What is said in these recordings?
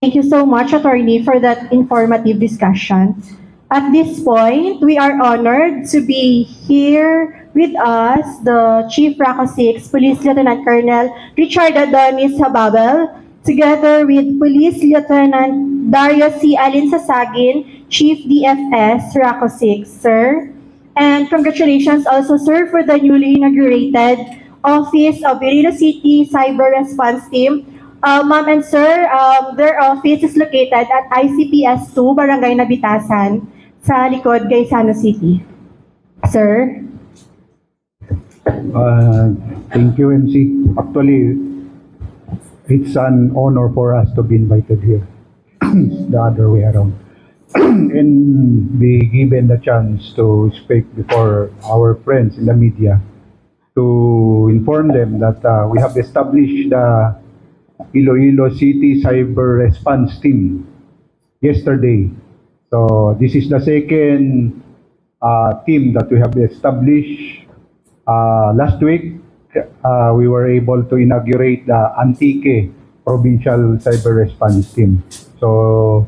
Thank you so much, Attorney, for that informative discussion. At this point, we are honored to be here with us, the Chief RACO 6, Police Lieutenant Colonel Richard Adonis Hababel, together with Police Lieutenant Dario C. Alinsasagin, Chief DFS RACO 6, sir. And congratulations also, sir, for the newly inaugurated Office of Iloilo City Cyber Response Team. Ma'am and sir, their office is located at ICPS 2, Barangay Nabitasan, sa likod, Gaisano City. Sir? Thank you, MC. Actually, it's an honor for us to be invited here. The other way around. And be given the chance to speak before our friends in the media to inform them that we have established the Iloilo City Cyber Response Team yesterday. So this is the second team that we have established. Last week, we were able to inaugurate the Antique Provincial Cyber Response Team. So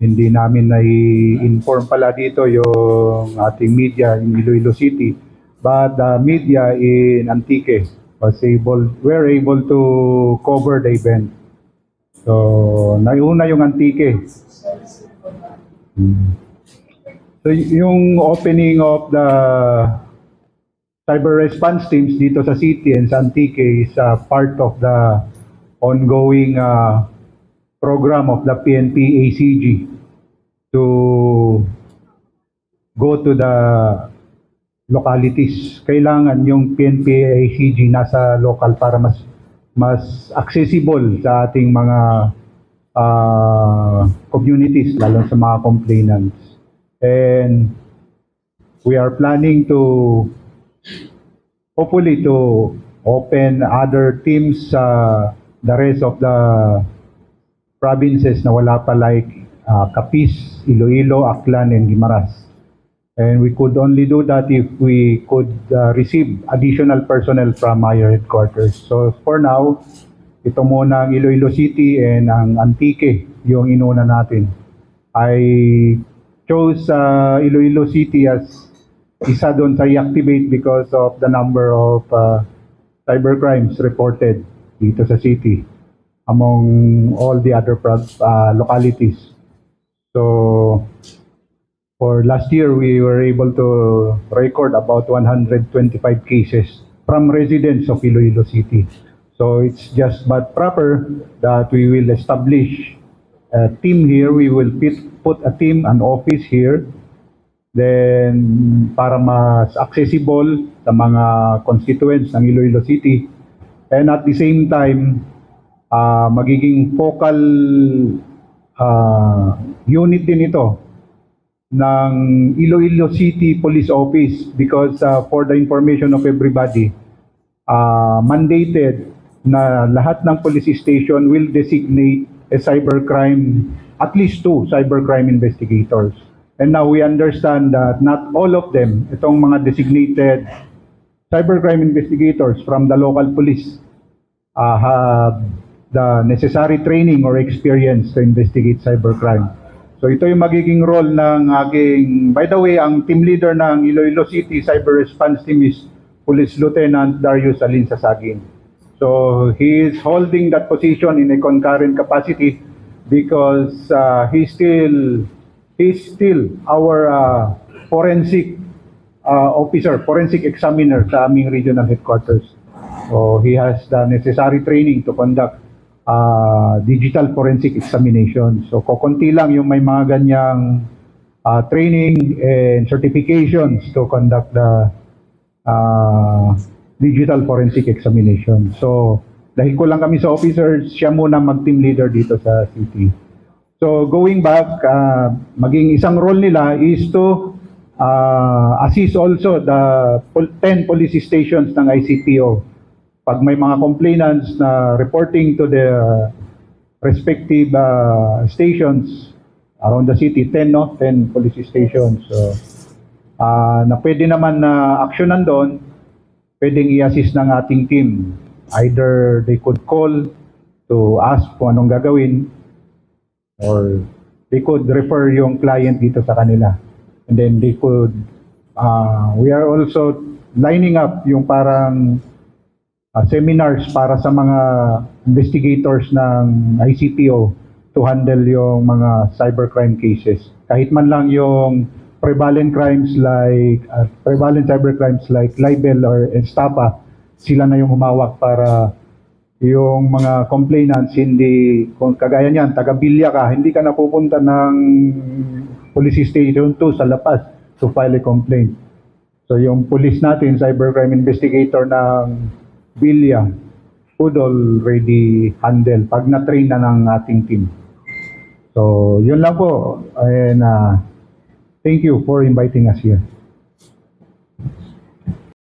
hindi namin na-inform pala dito yung ating media in Iloilo City, but the media in Antique were able to cover the event. So, nauna yung Antique. So, yung opening of the cyber response teams dito sa city and sa Antique is part of the ongoing program of the PNP ACG to go to the localities. Kailangan yung PNP ACG nasa local para mas accessible sa ating mga communities, lalo sa mga complainants. And we are planning to hopefully to open other teams sa the rest of the provinces na wala pa, like Capiz, Iloilo, Aklan, and Guimaras. And we could only do that if we could receive additional personnel from higher headquarters. So for now, ito muna ang Iloilo City and ang Antique yung inuna natin. I chose Iloilo City as isa doon sa i-activate because of the number of cyber crimes reported dito sa city among all the other localities. So, for last year, we were able to record about 125 cases from residents of Iloilo City. So, it's just but proper that we will establish a team here. We will put a team, an office here, then para mas accessible sa mga constituents ng Iloilo City. And at the same time, magiging focal unit din ito ng Iloilo City Police Office because for the information of everybody, mandated na lahat ng police station will designate a cybercrime, at least 2 cybercrime investigators. And now we understand that not all of them, itong mga designated cybercrime investigators from the local police have the necessary training or experience to investigate cybercrime. So ito yung magiging role ng aking, by the way, ang team leader ng Iloilo City Cyber Response Team is Police Lieutenant Darius Alinsasagin. So he is holding that position in a concurrent capacity because he's still our forensic officer, forensic examiner sa aming regional headquarters. So he has the necessary training to conduct digital forensic examination. So kukunti lang yung may mga ganyang training and certifications to conduct the digital forensic examination. So dahil kulang kami sa officers, siya muna mag-team leader dito sa city. So going back, maging isang role nila is to assist also the 10 police stations ng ICPO. Pag may mga complainants na reporting to the respective stations around the city, 10 police stations. So, na pwede naman na aksyonan doon, pwedeng i-assist ng ating team. Either they could call to ask kung anong gagawin, or they could refer yung client dito sa kanila. And then they could, we are also lining up yung parang seminars para sa mga investigators ng ICPO to handle yung mga cybercrime cases. Kahit man lang yung prevalent cybercrimes like libel or estafa, sila na yung humawak para yung mga complainants, hindi, kung kagaya niyan, taga-Bilya ka, hindi ka napupunta ng police station 2 sa La Paz to file a complaint. So yung police natin, cybercrime investigator ng Bilya, would already handle pag na-train na ng ating team. So yun lang po, and thank you for inviting us here.